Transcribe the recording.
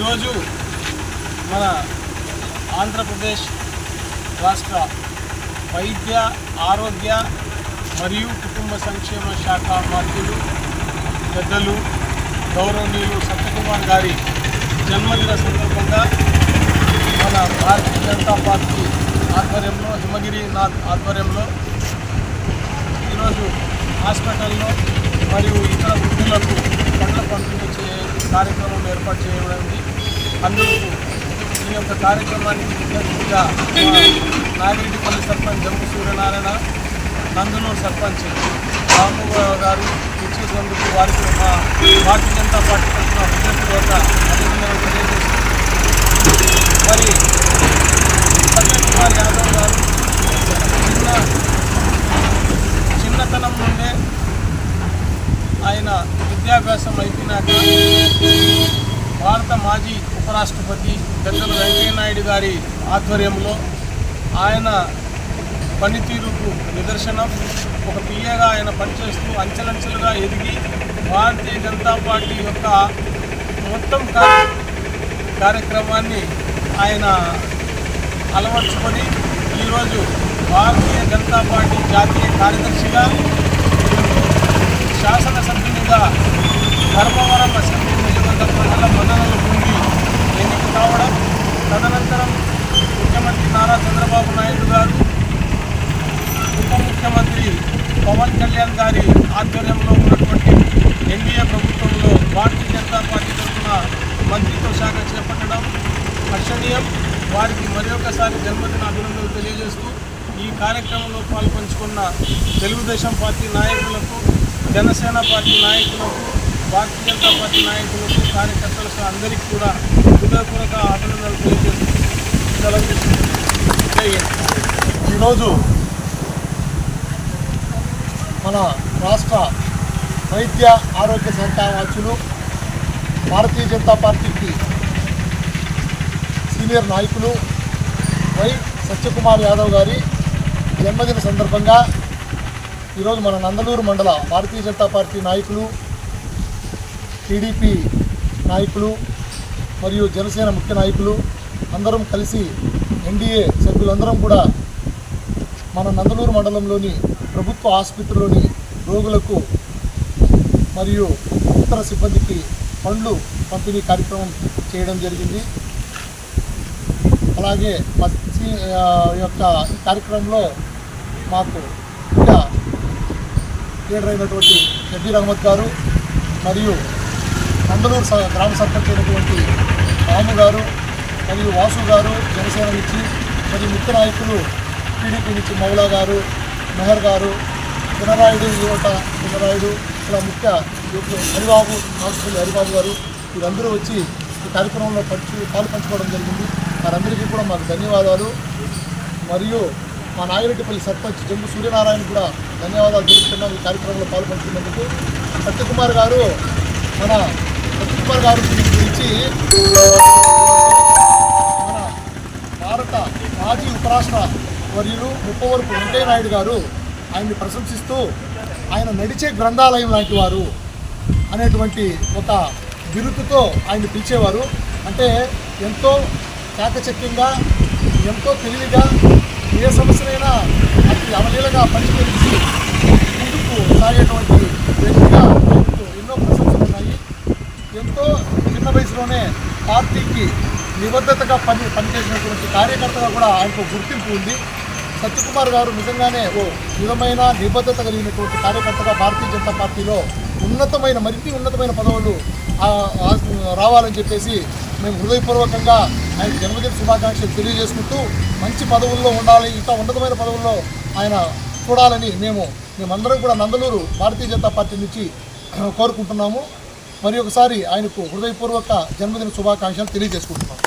ఈరోజు మన ఆంధ్రప్రదేశ్ రాష్ట్ర వైద్య ఆరోగ్య మరియు కుటుంబ సంక్షేమ శాఖ మంత్రులు పెద్దలు గౌరవనీయులు సత్యకుమార్ గారి జన్మదిన సందర్భంగా మన భారతీయ జనతా పార్టీ ఆధ్వర్యంలో హిమగిరినాథ్ ఆధ్వర్యంలో ఈరోజు హాస్పిటల్లో మరియు ఇతర వృద్ధులకు పండ్ల పంపిణీ కార్యక్రమం ఏర్పాటు చేయబడింది. అందుకు ఈ యొక్క కార్యక్రమానికి ముఖ్యంగా నాగిరెడ్డిపల్లి సర్పంచ్ జంపు సూర్యనారాయణ, నందనూరు సర్పంచ్ రాముగారు గారు ఇచ్చేందుకు వారికి మా భారతీయ జనతా పార్టీ తరఫున హృదయపూర్వక అభినందనలు తెలియజేస్తుంది. మరి సత్యకుమార్ యాదవ్ గారు చిన్నతనం నుండే ఆయన విద్యాభ్యాసం అయిపోయినాక భారత మాజీ ఉపరాష్ట్రపతి పెద్దలు వెంకయ్యనాయుడు గారి ఆధ్వర్యంలో ఆయన పనితీరుకు నిదర్శనం. ఒక పిఏగా ఆయన పనిచేస్తూ అంచెలంచెలుగా ఎదిగి భారతీయ జనతా పార్టీ యొక్క మొత్తం కార్యక్రమాన్ని ఆయన అలవర్చుకొని ఈరోజు భారతీయ జనతా పార్టీ జాతీయ కార్యదర్శిగా, శాసనసభ్యునిగా ధర్మవరం అసెంబ్లీ నియోజకవర్గ ప్రజల మన్ననలు పొంది ఎన్నిక కావడం, తదనంతరం ముఖ్యమంత్రి నారా చంద్రబాబు నాయుడు గారు, ఉప ముఖ్యమంత్రి పవన్ కళ్యాణ్ గారి ఆధ్వర్యంలో ఉన్నటువంటి ఎన్డీఏ ప్రభుత్వంలో భారతీయ జనతా పార్టీ తరఫున మంత్రిత్వ శాఖ చేపట్టడం హర్షణీయం. వారికి మరొకసారి జన్మదిన అభినందనలు తెలియజేస్తూ ఈ కార్యక్రమంలో పాల్పంచుకున్న తెలుగుదేశం పార్టీ నాయకులకు, జనసేన పార్టీ నాయకులకు, భారతీయ జనతా పార్టీ నాయకులకు, కార్యకర్తలకు అందరికీ కూడా హృదయపూర్వక అభినందనలు తెలియజేస్తూ ఈరోజు మన రాష్ట్ర వైద్య ఆరోగ్య శాఖ మంత్రులు, భారతీయ జనతా పార్టీకి సీనియర్ నాయకులు వై సత్యకుమార్ యాదవ్ గారి జన్మదిన సందర్భంగా ఈరోజు మన నందలూరు మండల భారతీయ జనతా పార్టీ నాయకులు, టీడీపీ నాయకులు మరియు జనసేన ముఖ్య నాయకులు అందరం కలిసి ఎన్డీఏ సభ్యులందరం కూడా మన నందలూరు మండలంలోని ప్రభుత్వ ఆసుపత్రిలోని రోగులకు మరియు ఇతర సిబ్బందికి పండ్లు పంపిణీ కార్యక్రమం చేయడం జరిగింది. అలాగే యొక్క కార్యక్రమంలో మాకు ఇంకా లీడర్ అయినటువంటి షబ్బీర్ అహ్మద్ గారు మరియు నందలూరు గ్రామ సర్పంచ్ అయినటువంటి రాము గారు మరియు వాసు గారు జనసేన నుంచి, మరియు ముఖ్య నాయకులు టీడీపీ నుంచి మౌలా గారు, మెహర్ గారు, పినరాయుడు యువత పినరాయుడు, ఇలా ముఖ్య హరిబాబు నాగపల్లి హరిబాబు గారు వీరందరూ వచ్చి ఈ కార్యక్రమంలో పాలు పంచుకోవడం జరిగింది. వారందరికీ కూడా మాకు ధన్యవాదాలు. మరియు మా నాగిరెడ్డిపల్లి సర్పంచ్ జంపు సూర్యనారాయణ కూడా ధన్యవాదాలు తెలుపుతున్నాం ఈ కార్యక్రమంలో పాల్పంచుకున్నందుకు. సత్యకుమార్ గారు గురించి మన భారత మాజీ ఉపరాష్ట్ర వర్యులు ముప్పవరపు వెంకయ్యనాయుడు గారు ఆయన్ని ప్రశంసిస్తూ ఆయన నడిచే గ్రంథాలయం లాంటి వారు అనేటువంటి ఒక బిరుదుతో ఆయన్ని పిలిచేవారు. అంటే ఎంతో చాకచక్యంగా, ఎంతో తెలివిగా, ఏ సమస్యనైనా అతి అవలీలగా పరిష్కరించి ముందుకు సాగేటువంటి వ్యక్తిగా ఆయనకు ఎన్నో ప్రశంసలు ఉన్నాయి. ఎంతో చిన్న వయసులోనే పార్టీకి నిబద్ధతగా పనిచేసినటువంటి కార్యకర్తగా కూడా ఆయనకు గుర్తింపు ఉంది. సత్యకుమార్ గారు నిజంగానే ఓ విధమైన నిబద్ధత కలిగినటువంటి కార్యకర్తగా భారతీయ జనతా పార్టీలో మరిన్ని ఉన్నతమైన పదవులు రావాలని చెప్పేసి మేము హృదయపూర్వకంగా ఆయన జన్మదిన శుభాకాంక్షలు తెలియజేసుకుంటూ మంచి పదవుల్లో ఉండాలి, ఇంకా ఉన్నతమైన పదవుల్లో ఆయన చూడాలని మేమందరం కూడా నందలూరు భారతీయ జనతా పార్టీ నుంచి కోరుకుంటున్నాము. మరి ఒకసారి ఆయనకు హృదయపూర్వక జన్మదిన శుభాకాంక్షలు తెలియజేసుకుంటున్నాము.